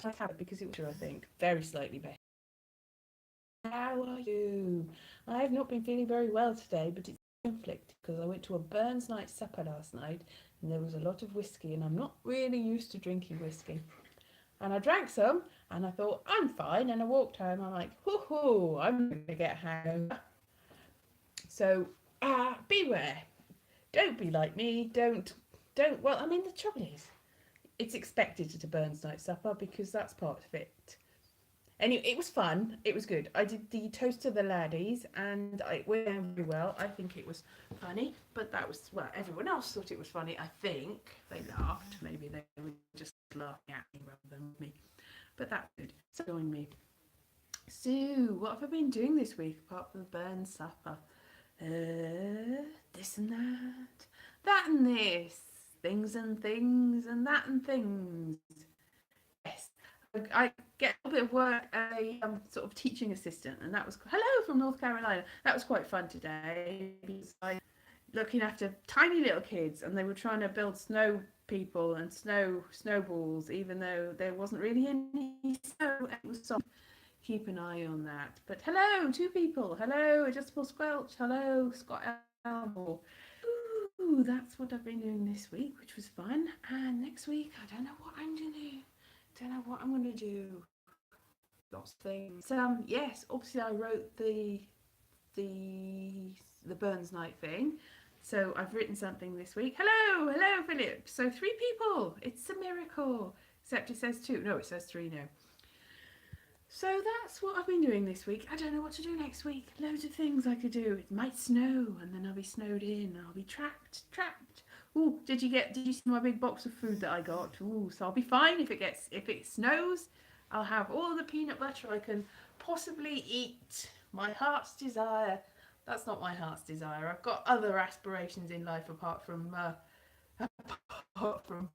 much I have because it was, I think, very slightly better. How are you? I have not been feeling very well today, but it's conflict because I went to a Burns night supper last night and there was a lot of whiskey, and I'm not really used to drinking whiskey. And I drank some and I thought, I'm fine. And I walked home. I'm like, hoo hoo, I'm going to get a hangover. So beware. Don't be like me. Don't. Well, I mean, the trouble is, it's expected at a Burns night supper because that's part of it. Anyway, it was fun. It was good. I did the toast to the laddies, and it went down very well. I think it was funny, but that was, well, everyone else thought it was funny. I think they laughed. Maybe they were just laughing at me rather than me. But that's good. So join me. Sue, what have I been doing this week apart from the Burns supper? This and that and this, things and things, and that and things. Yes, I get a bit of work as a sort of teaching assistant, and that was hello from North Carolina. That was quite fun today because I looking after tiny little kids, and they were trying to build snow people and snowballs, even though there wasn't really any snow. It was soft. Keep an eye on that. But hello, two people. Hello, Adjustable Squelch. Hello, Scott Elmore. Ooh, that's what I've been doing this week, which was fun. And next week, I don't know what I'm going to do. Don't know what I'm going to do. Lots of things. Yes, obviously I wrote the Burns night thing. So I've written something this week. Hello, Philip. So 3 people. It's a miracle. Except it says 2. No, it says 3 now. So that's what I've been doing this week. I don't know what to do next week. Loads of things I could do. It might snow, and then I'll be snowed in. I'll be trapped. Ooh, did you see my big box of food that I got? Ooh, so I'll be fine if it snows. I'll have all the peanut butter I can possibly eat. My heart's desire. That's not my heart's desire. I've got other aspirations in life apart from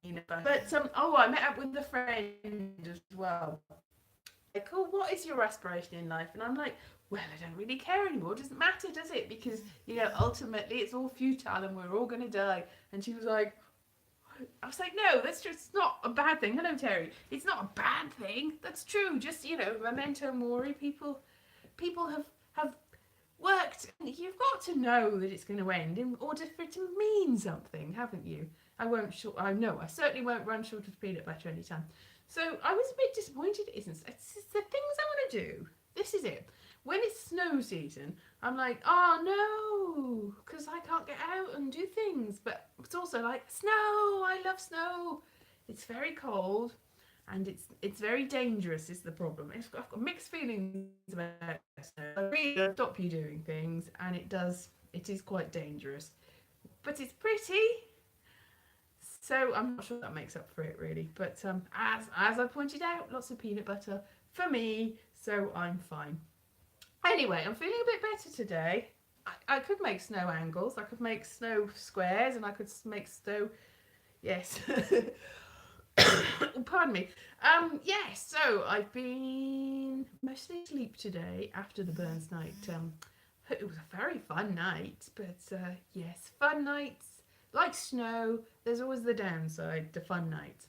peanut butter. But I met up with a friend as well. Like, oh, what is your aspiration in life? And I'm like, well, I don't really care anymore. It doesn't matter, does it? Because, ultimately it's all futile and we're all going to die. And she was like, I was like, no, that's just not a bad thing. Hello, Terry. It's not a bad thing. That's true. Just, memento mori. People have worked. You've got to know that it's going to end in order for it to mean something, haven't you? I know I certainly won't run short of peanut butter anytime. So I was a bit disappointed. It's the things I want to do. This is it. When it's snow season, I'm like, oh no, because I can't get out and do things. But it's also like, snow, I love snow. It's very cold and it's very dangerous is the problem. I've got mixed feelings about snow. I really don't stop you doing things, and it is quite dangerous. But it's pretty. So I'm not sure that makes up for it really, but as I pointed out, lots of peanut butter for me, so I'm fine. Anyway, I'm feeling a bit better today. I could make snow angles, I could make snow squares, and I could make snow. Yes. Pardon me. Yes. So I've been mostly asleep today after the Burns night. It was a very fun night, but yes, fun nights. Like snow, there's always the downside to fun nights.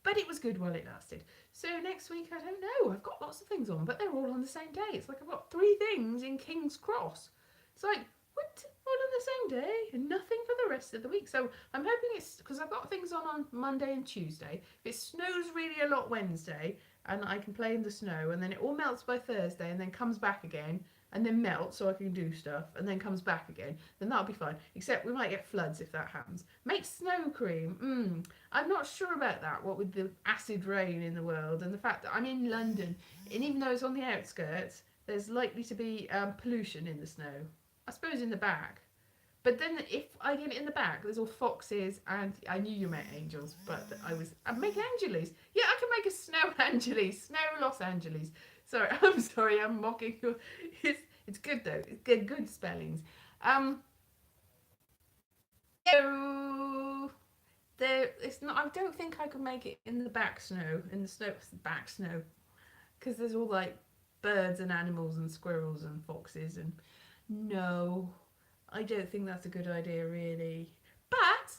But it was good while it lasted. So next week, I don't know. I've got lots of things on, but they're all on the same day. It's like I've got 3 things in King's Cross. It's like, what? All on the same day and nothing for the rest of the week. So I'm hoping it's, because I've got things on Monday and Tuesday. If it snows really a lot Wednesday, and I can play in the snow, and then it all melts by Thursday and then comes back again, and then melts so I can do stuff, and then comes back again, then that'll be fine. Except we might get floods if that happens. Make snow cream. I'm not sure about that, what with the acid rain in the world and the fact that I'm in London, and even though it's on the outskirts, there's likely to be pollution in the snow. I suppose in the back. But then if I get it in the back, there's all foxes, and I knew you meant angels, but I'm making Angeles. Yeah, I can make a snow Angeles, snow Los Angeles. Sorry, I'm sorry, I'm mocking you. It's good though. It's good spellings. So it's not. I don't think I could make it in the back snow. In the back snow, because there's all like birds and animals and squirrels and foxes, and no, I don't think that's a good idea really. But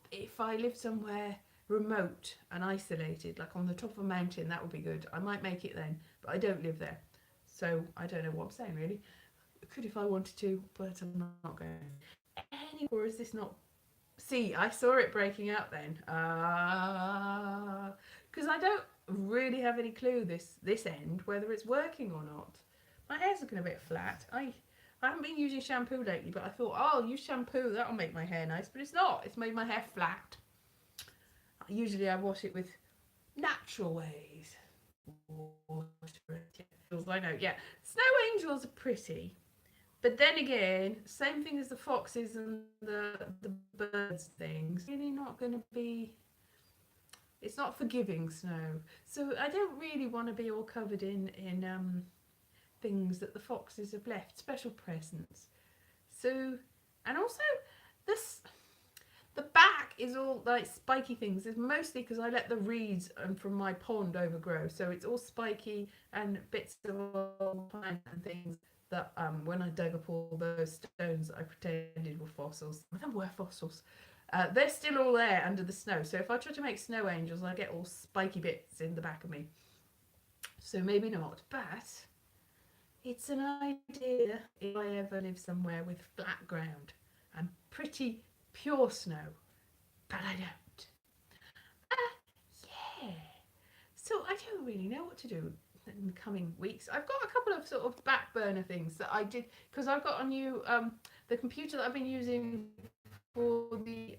if I lived somewhere remote and isolated, like on the top of a mountain, that would be good. I might make it then, but I don't live there. So I don't know what I'm saying really. I could if I wanted to, but I'm not going. Or is this not? See, I saw it breaking up then. Because I don't really have any clue this end whether it's working or not. My hair's looking a bit flat. I haven't been using shampoo lately, but I thought, oh, I'll use shampoo. That'll make my hair nice. But it's not. It's made my hair flat. Usually I wash it with natural ways. I know, yeah. Snow angels are pretty. But then again, same thing as the foxes and the birds things. Really not going to be. It's not forgiving snow, so I don't really want to be all covered in things that the foxes have left, special presents. So, and also this. The back is all like spiky things. It's mostly because I let the reeds from my pond overgrow, so it's all spiky and bits of old plant and things that when I dug up all those stones I pretended were fossils. Well, they were fossils. They're still all there under the snow. So if I try to make snow angels, I get all spiky bits in the back of me. So maybe not, but it's an idea if I ever live somewhere with flat ground and pretty pure snow, but I don't. Yeah. So I don't really know what to do in the coming weeks. I've got a couple of sort of back burner things that I did because I've got a new the computer that I've been using for the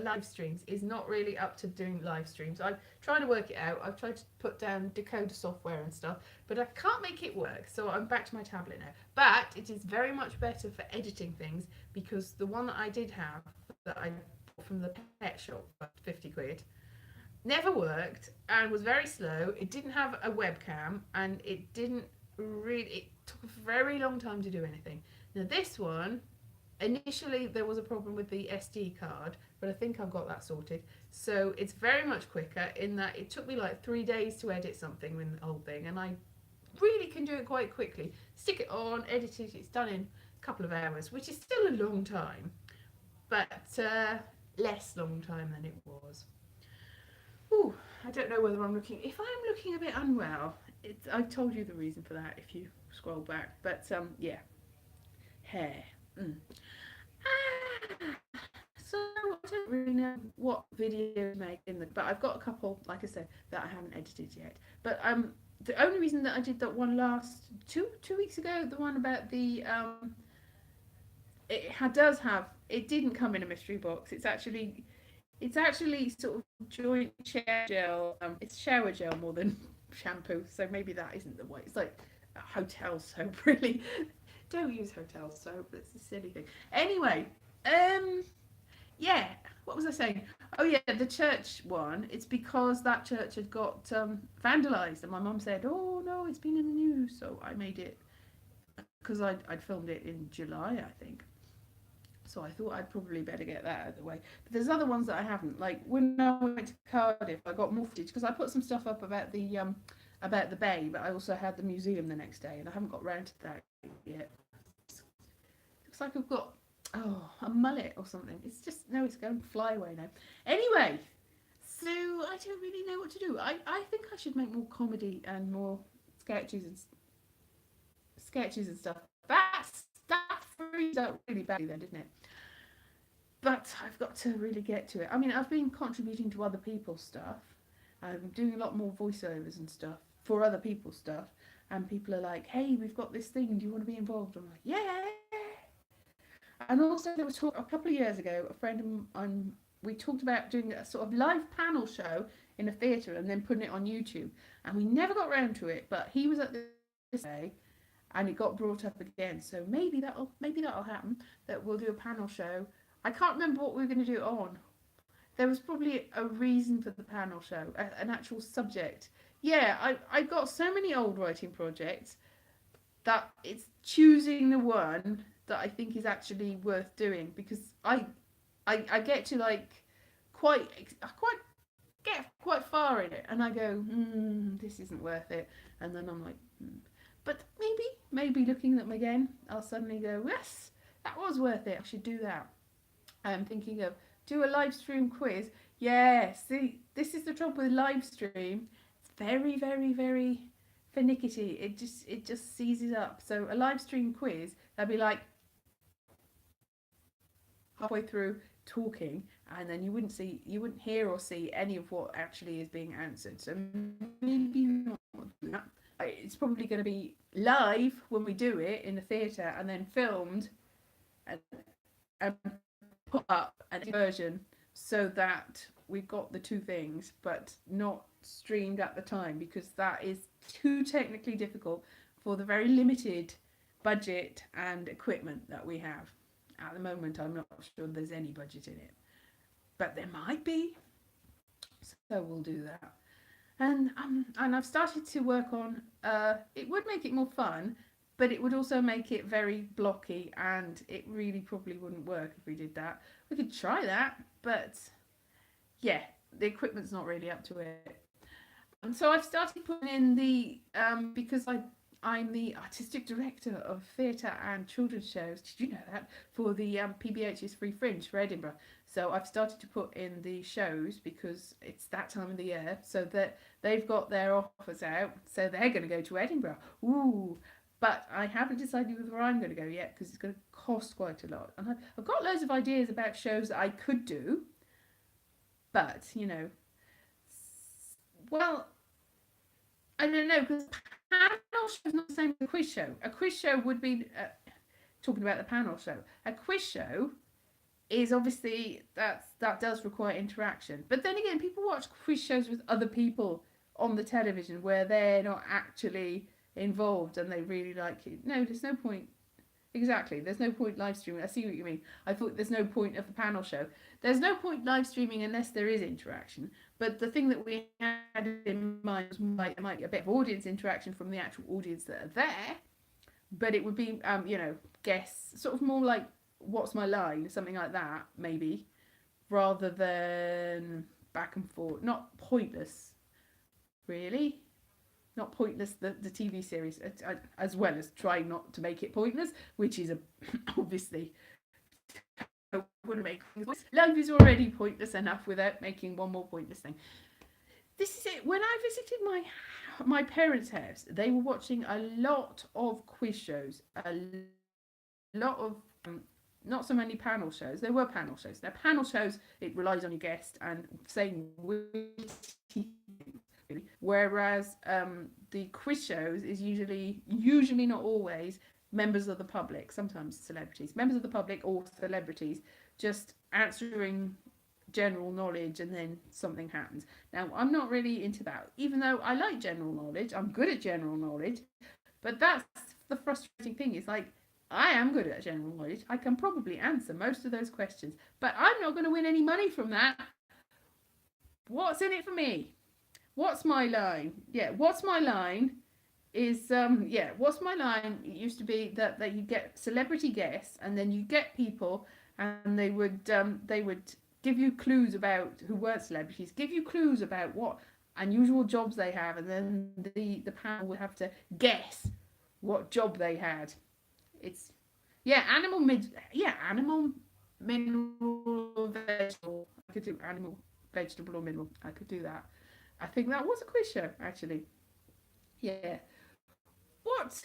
live streams is not really up to doing live streams. I'm trying to work it out. I've tried to put down decoder software and stuff, but I can't make it work. So I'm back to my tablet now. But it is very much better for editing things because the one that I did have that I bought from the pet shop for 50 quid never worked and was very slow. It didn't have a webcam and it didn't really. It took a very long time to do anything. Now this one. Initially, there was a problem with the SD card, but I think I've got that sorted. So it's very much quicker in that it took me like 3 days to edit something with the whole thing, and I really can do it quite quickly. Stick it on, edit it, it's done in a couple of hours, which is still a long time, but less long time than it was. Ooh, I don't know whether I'm looking. If I'm looking a bit unwell, I told you the reason for that if you scroll back. But yeah, hair. So I don't really know what video to make but I've got a couple, like I said, that I haven't edited yet. But the only reason that I did that one last two weeks ago, the one about the it didn't come in a mystery box. It's actually sort of joint shower gel. It's shower gel more than shampoo, so maybe that isn't the way. It's like a hotel soap, really. Don't use hotel soap. That's a silly thing. Anyway, yeah. What was I saying? Oh yeah, the church one. It's because that church had got vandalised, and my mum said, "Oh no, it's been in the news." So I made it because I'd filmed it in July, I think. So I thought I'd probably better get that out of the way. But there's other ones that I haven't. Like when I went to Cardiff, I got more footage because I put some stuff up about the bay, but I also had the museum the next day, and I haven't got round to that yet. Looks like I've got a mullet or something. It's just it's going to fly away now. Anyway, so I don't really know what to do. I think I should make more comedy and more sketches and stuff. That frees out really badly then, didn't it? But I've got to really get to it. I mean, I've been contributing to other people's stuff. I'm doing a lot more voiceovers and stuff for other people's stuff. And people are like, "Hey, we've got this thing. Do you want to be involved?" I'm like, "Yeah." And also, there was talk a couple of years ago. A friend of mine, we talked about doing a sort of live panel show in a theatre and then putting it on YouTube. And we never got round to it. But he was at this day, and it got brought up again. So maybe that'll happen. That we'll do a panel show. I can't remember what we were going to do it on. There was probably a reason for the panel show, an actual subject. Yeah, I got so many old writing projects that it's choosing the one that I think is actually worth doing, because I get to get quite far in it, and I go, this isn't worth it, and then I'm like, but maybe looking at them again, I'll suddenly go, yes, that was worth it. I should do that. I'm thinking of do a live stream quiz. Yeah, see, this is the trouble with live stream. It's very, very, very finicky. It just seizes up. So a live stream quiz, they'll be like halfway through talking, and then you wouldn't hear or see any of what actually is being answered. So maybe not that. It's probably going to be live when we do it in the theatre, and then filmed and, and put up an version so that we've got the two things, but not streamed at the time, because that is too technically difficult for the very limited budget and equipment that we have. At the moment, I'm not sure there's any budget in it, but there might be, so we'll do that. And I've started to work on. It would make it more fun, but it would also make it very blocky, and it really probably wouldn't work if we did that. We could try that, but yeah, the equipment's not really up to it. And so I've started putting in the because I'm the artistic director of theatre and children's shows. Did you know that? For the PBH's Free Fringe for Edinburgh. So I've started to put in the shows because it's that time of the year, so that they've got their offers out. So they're going to go to Edinburgh. Ooh. But I haven't decided whether I'm going to go yet, because it's going to cost quite a lot. And I've got loads of ideas about shows that I could do, but well, I don't know, because panel show is not the same as a quiz show. A quiz show would be talking about the panel show. A quiz show is obviously that does require interaction. But then again, people watch quiz shows with other people on the television where they're not actually involved and they really like it. No, there's no point. Exactly. There's no point live streaming. I see what you mean. I thought there's no point of the panel show. There's no point live streaming unless there is interaction. But the thing that we had in mind was there might be a bit of audience interaction from the actual audience that are there, but it would be, guess sort of more like what's my line, something like that, maybe, rather than back and forth. Not pointless, really. Not pointless, the TV series, as well as trying not to make it pointless, which is obviously wouldn't make things. Life is already pointless enough without making one more pointless thing. This is it. When I visited my parents' house, they were watching a lot of quiz shows, a lot of not so many panel shows. There were panel shows. Now, panel shows, it relies on your guest and saying witty things, really. Whereas the quiz shows is usually not always members of the public, sometimes celebrities, members of the public or celebrities, just answering general knowledge and then something happens. Now, I'm not really into that, even though I like general knowledge. I'm good at general knowledge, but that's the frustrating thing. Is like, I am good at general knowledge. I can probably answer most of those questions, but I'm not going to win any money from that. What's in it for me? What's my line? Yeah, what's my line? What's my line? It used to be that you get celebrity guests, and then you get people, and they would give you clues about who weren't celebrities, give you clues about what unusual jobs they have, and then the panel would have to guess what job they had. It's animal, mineral, vegetable. I could do animal, vegetable, or mineral. I could do that. I think that was a quiz show, actually. Yeah. What?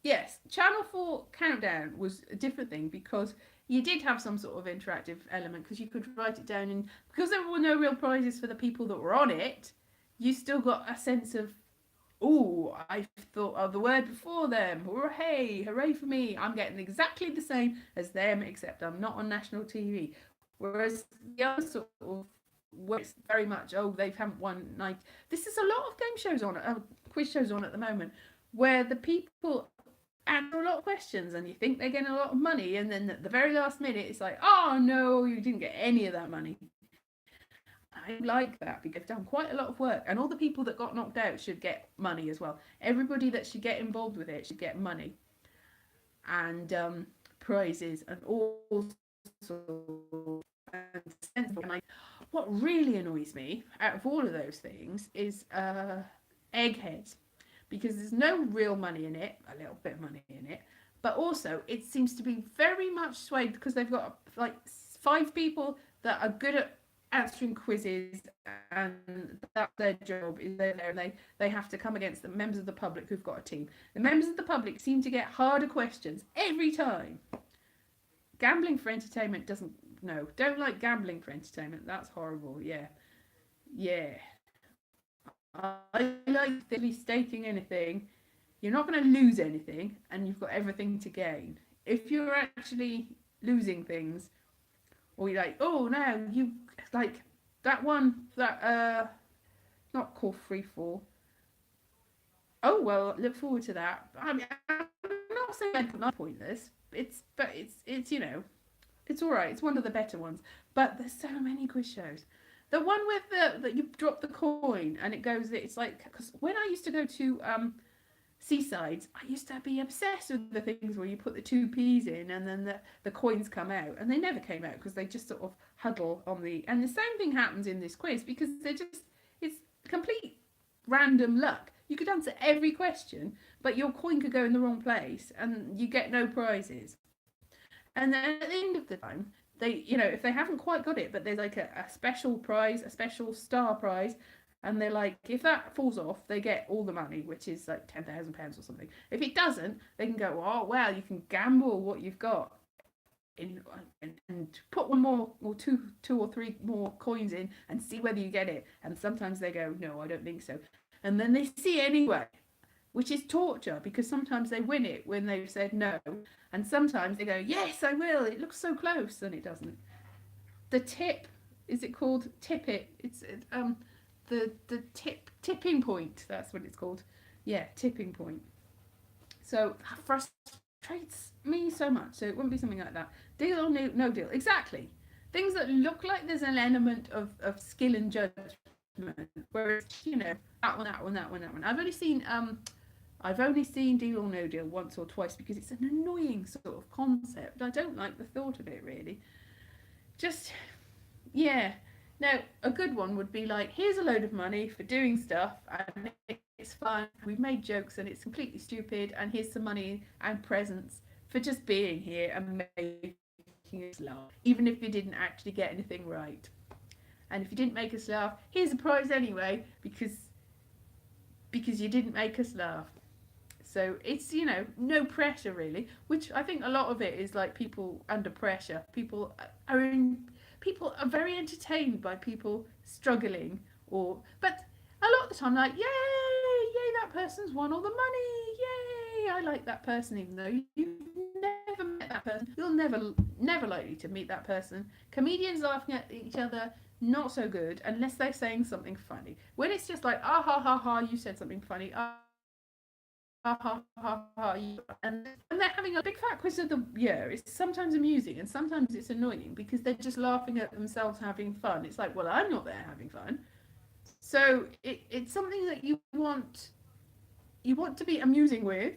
Yes, Channel 4 Countdown was a different thing, because you did have some sort of interactive element, because you could write it down, and because there were no real prizes for the people that were on it, you still got a sense of, oh, I thought of the word before them. Hooray, hooray for me. I'm getting exactly the same as them, except I'm not on national TV. Whereas the other sort of, where it's very much, oh, they haven't won night. This is a lot of game shows on, quiz shows on at the moment, where the people answer a lot of questions and you think they're getting a lot of money, and then at the very last minute it's like, oh no, you didn't get any of that money. I like that, because they've done quite a lot of work, and all the people that got knocked out should get money as well. Everybody that should get involved with it should get money and prizes and all sorts. And what really annoys me out of all of those things is eggheads, because there's no real money in it, a little bit of money in it, but also it seems to be very much swayed, because they've got like 5 people that are good at answering quizzes, and that's their job. Is they're there and they have to come against the members of the public who've got a team. The members of the public seem to get harder questions every time. Gambling for entertainment doesn't. No, don't like gambling for entertainment. That's horrible. Yeah, yeah. I like staking anything. You're not going to lose anything, and you've got everything to gain. If you're actually losing things, or you're like, oh no, you like that one that not called free fall. Oh well, look forward to that. I mean, I'm not saying it's not pointless. It's it's all right. It's one of the better ones. But there's so many quiz shows. The one with the that you drop the coin and it goes. It's like because when I used to go to seasides, I used to be obsessed with the things where you put the 2p's in and then the coins come out, and they never came out because they just sort of huddle on the. And the same thing happens in this quiz because it's complete random luck. You could answer every question, but your coin could go in the wrong place and you get no prizes. And then at the end of the time, if they haven't quite got it, but there's like a special prize, a special star prize, and they're like, if that falls off, they get all the money, which is like £10,000 or something. If it doesn't, they can go, oh well, you can gamble what you've got and put one more or two or three more coins in and see whether you get it. And sometimes they go, no, I don't think so. And then they see anyway, which is torture because sometimes they win it when they've said no, and sometimes they go, yes, I will. It looks so close, and it doesn't. The tip, is it called tip it? It's the tipping point. That's what it's called. Yeah, tipping point. So that frustrates me so much. So it wouldn't be something like that. Deal or no deal? Exactly. Things that look like there's an element of skill and judgment, whereas that one. I've only seen Deal or No Deal once or twice because it's an annoying sort of concept. I don't like the thought of it really. Just yeah. Now, a good one would be like, here's a load of money for doing stuff and it's fun. We've made jokes and it's completely stupid, and here's some money and presents for just being here and making us laugh, even if you didn't actually get anything right. And if you didn't make us laugh, here's a prize anyway because you didn't make us laugh. So it's no pressure really, which I think a lot of it is like people under pressure. People are very entertained by people struggling, but a lot of the time like, yay, that person's won all the money, yay, I like that person, even though you've never met that person. You'll never likely to meet that person. Comedians laughing at each other, not so good unless they're saying something funny. When it's just like, ah ha ha ha, you said something funny, ah ha ha ha, and they're having a big fat quiz of the year. It's sometimes amusing and sometimes it's annoying because they're just laughing at themselves having fun. It's like, well, I'm not there having fun. So it's something that you want to be amusing with,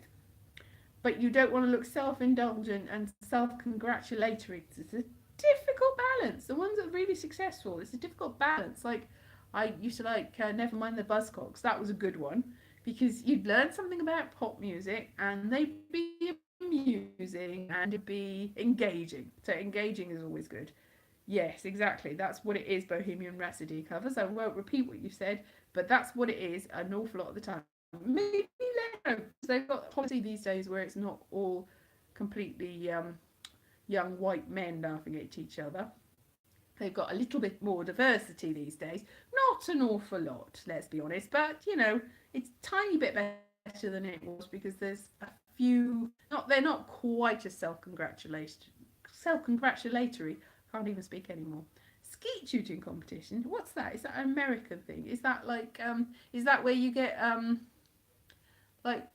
but you don't want to look self-indulgent and self-congratulatory. It's a difficult balance. The ones that are really successful, it's a difficult balance. Like I used to like Never Mind the Buzzcocks. That was a good one because you'd learn something about pop music and they'd be amusing and it'd be engaging. So engaging is always good. Yes, exactly. That's what it is, Bohemian Rhapsody covers. I won't repeat what you said, but that's what it is an awful lot of the time. Maybe later, they've got policy these days where it's not all completely young white men laughing at each other. They've got a little bit more diversity these days. Not an awful lot, let's be honest, but it's a tiny bit better than it was because there's a few. They're not quite as self-congratulatory. Can't even speak anymore. Skeet shooting competition. What's that? Is that an American thing? Is that like is that where you get like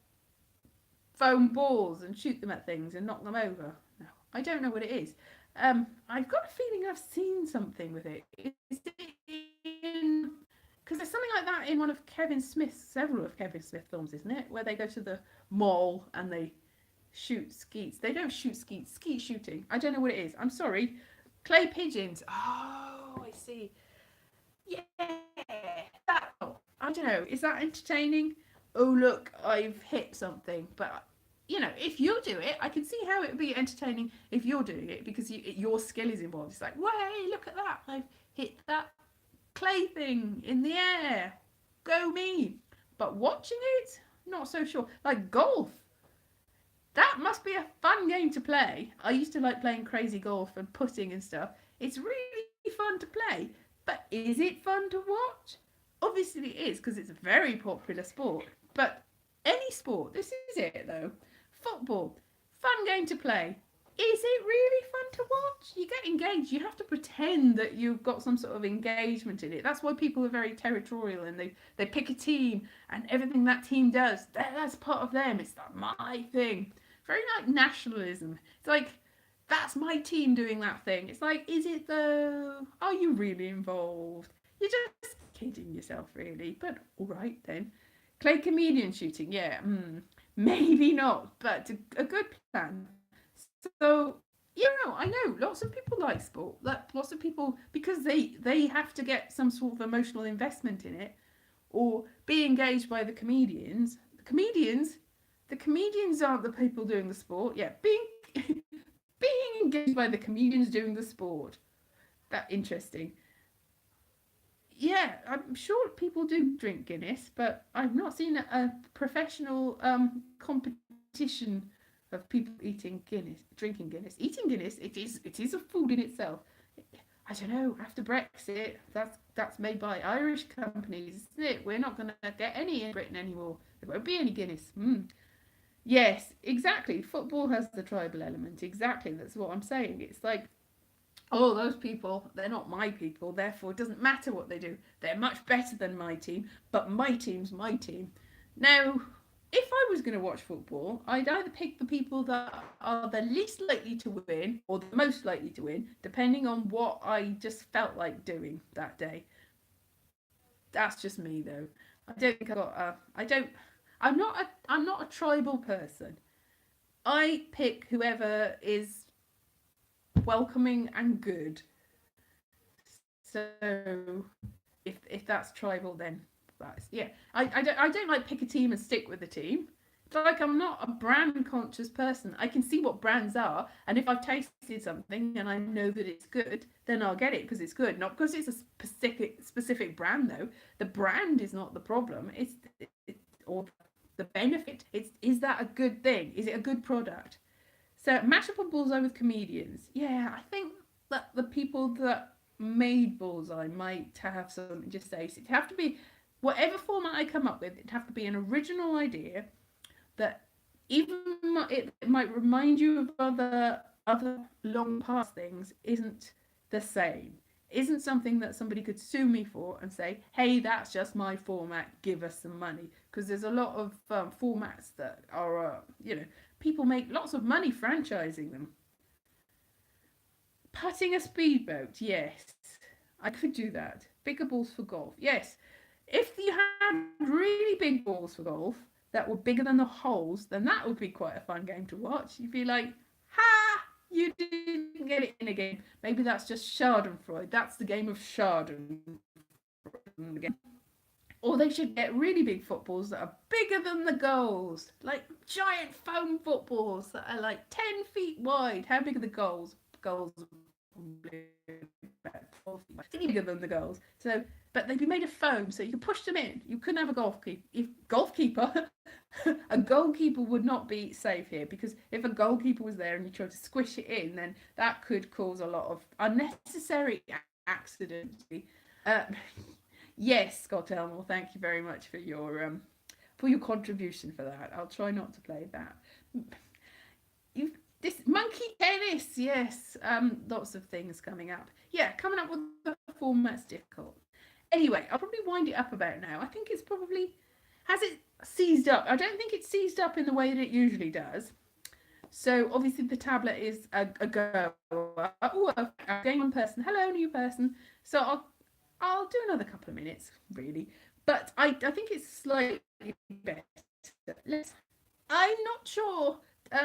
foam balls and shoot them at things and knock them over? No, I don't know what it is. I've got a feeling I've seen something with it. Is it in? Because there's something like that in several of Kevin Smith films, isn't it? Where they go to the mall and they shoot skeets. They don't shoot skeets. Skeet shooting. I don't know what it is. I'm sorry. Clay pigeons. Oh, I see. Yeah. I don't know. Is that entertaining? Oh, look, I've hit something. But you know, if you do it, I can see how it would be entertaining if you're doing it, because your skill is involved. It's like, way, look at that, I've hit that clay thing in the air, go me. But watching it, not so sure. Like golf, that must be a fun game to play. I used to like playing crazy golf and putting and stuff. It's really fun to play, but is it fun to watch? Obviously it is, because it's a very popular sport. But any sport, this is it though. Football, fun game to play. Is it really fun to watch? You get engaged. You have to pretend that you've got some sort of engagement in it. That's why people are very territorial, and they pick a team, and everything that team does, that's part of them. It's like my thing. Very like nationalism. It's like, that's my team doing that thing. It's like, is it though? Are you really involved? You're just kidding yourself, really. But all right then. Clay chameleon shooting, yeah. Maybe not, but a good plan. So, you know, I know lots of people like sport. Lots of people, because they have to get some sort of emotional investment in it, or be engaged by the comedians. The comedians aren't the people doing the sport. Yeah, being being engaged by the comedians doing the sport. That interesting. Yeah, I'm sure people do drink Guinness, but I've not seen a professional competition of people eating Guinness, drinking Guinness. Eating Guinness, it is a food in itself. I don't know. After Brexit, that's made by Irish companies, isn't it? We're not going to get any in Britain anymore. There won't be any Guinness. Yes, exactly. Football has the tribal element. Exactly. That's what I'm saying. It's like, oh, those people, they're not my people, therefore it doesn't matter what they do. They're much better than my team, but my team's my team. Now, if I was going to watch football, I'd either pick the people that are the least likely to win or the most likely to win, depending on what I just felt like doing that day. That's just me, though. I don't think I got a. I don't. I'm not a tribal person. I pick whoever is welcoming and good. So if that's tribal, then that's, yeah. I don't like pick a team and stick with the team. It's like, I'm not a brand conscious person. I can see what brands are, and if I've tasted something and I know that it's good, then I'll get it because it's good, not because it's a specific brand. Though the brand is not the problem. It's or the benefit. It's, is that a good thing? Is it a good product? So match up on Bullseye with comedians. Yeah, I think that the people that made Bullseye might have something to say. So it'd have to be, whatever format I come up with, it'd have to be an original idea that even it might remind you of other long past things, isn't the same. Isn't something that somebody could sue me for and say, hey, that's just my format, give us some money. Because there's a lot of formats that are, people make lots of money franchising them. Putting a speedboat, yes. I could do that. Bigger balls for golf, yes. If you had really big balls for golf that were bigger than the holes, then that would be quite a fun game to watch. You'd be like, ha! You didn't get it in a game. Maybe that's just Schadenfreude. That's the game of Schaden. Or they should get really big footballs that are bigger than the goals. Like giant foam footballs that are like 10 feet wide. How big are the goals? Goals about 12 feet bigger than the goals. So, but they'd be made of foam, so you could push them in. You couldn't have a goalkeeper. A goalkeeper would not be safe here, because if a goalkeeper was there and you tried to squish it in, then that could cause a lot of unnecessary accidents. Yes, Scott Elmore, thank you very much for your contribution for that. I'll try not to play that. This monkey tennis, yes. Lots of things coming up. Yeah, coming up with the format's difficult. Anyway, I'll probably wind it up about now. I think it's probably, has it seized up? I don't think it's seized up in the way that it usually does. So obviously the tablet is a go. Oh, a game on person. Hello, new person. So I'll do another couple of minutes, really. But I think it's slightly better. I'm not sure.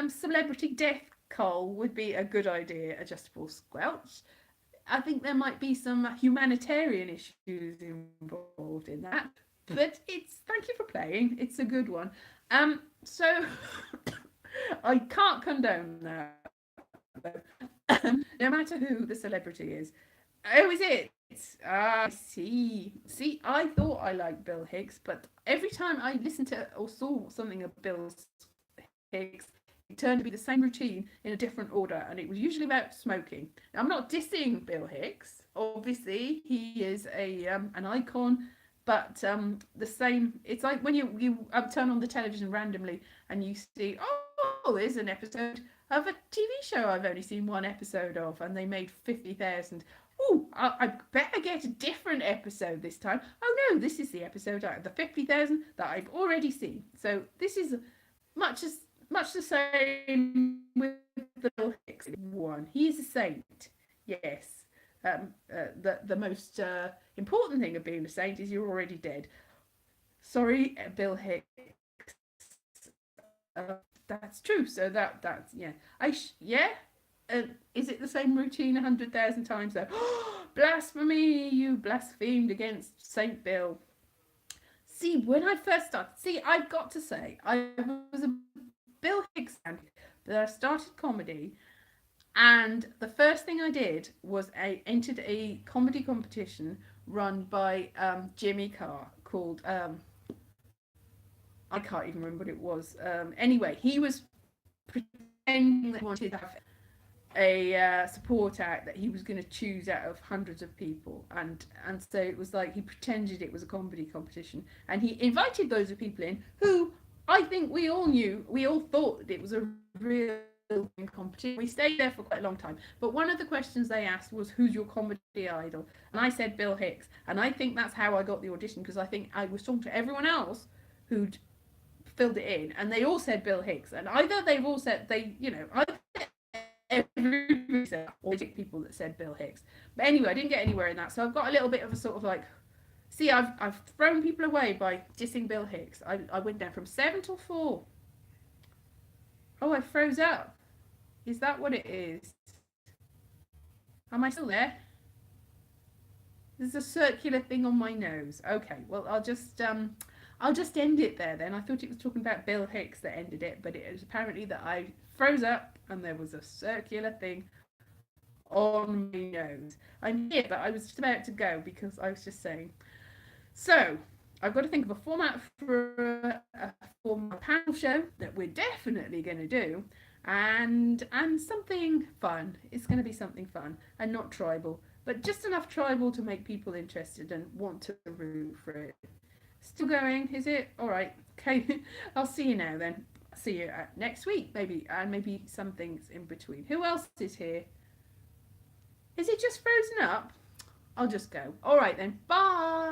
Celebrity death coal would be a good idea. Adjustable squelch. I think there might be some humanitarian issues involved in that. But thank you for playing. It's a good one. So I can't condone that. No matter who the celebrity is. Oh, is it? I see. See, I thought I liked Bill Hicks, but every time I listened to or saw something of Bill Hicks, it turned to be the same routine in a different order, and it was usually about smoking. Now, I'm not dissing Bill Hicks. Obviously, he is a an icon, but the same. It's like when you turn on the television randomly and you see, oh, there's an episode of a TV show I've only seen one episode of, and they made 50,000. Oh, I better get a different episode this time. Oh no, this is the episode the 50,000 that I've already seen. So this is much as much the same with the Bill Hicks one. He's a saint, yes. The most important thing of being a saint is you're already dead. Sorry, Bill Hicks. That's true. So that's yeah. Yeah. Is it the same routine 100,000 times though? Blasphemy! You blasphemed against Saint Bill. See, when I first started, I've got to say, I was a Bill Hicks fan, but I started comedy, and the first thing I did was I entered a comedy competition run by Jimmy Carr called I can't even remember what it was. Anyway, he was pretending that he wanted to have a support act that he was going to choose out of hundreds of people, and so it was like he pretended it was a comedy competition, and he invited those of people in who I think we all thought it was a real competition. We stayed there for quite a long time, but one of the questions they asked was, who's your comedy idol? And I said Bill Hicks, and I think that's how I got the audition, because I think I was talking to everyone else who'd filled it in, and they all said Bill Hicks, and either they've all said either every people that said Bill Hicks. But anyway, I didn't get anywhere in that, so I've got a little bit of a sort of like, see, I've thrown people away by dissing Bill Hicks. I went down from 7 till 4. Oh, I froze up. Is that what it is? Am I still there? There's a circular thing on my nose. Okay, well, I'll just end it there then. I thought it was talking about Bill Hicks that ended it, but it was apparently that I froze up and there was a circular thing on my nose. I'm here, but I was just about to go because I was just saying. So, I've got to think of a format for a panel show that we're definitely going to do, and something fun. It's going to be something fun and not tribal, but just enough tribal to make people interested and want to root for it. Still going, is it? All right. Okay. I'll see you now then. See you next week, maybe, and maybe some things in between. Who else is here? Is it just frozen up? I'll just go. All right then. Bye.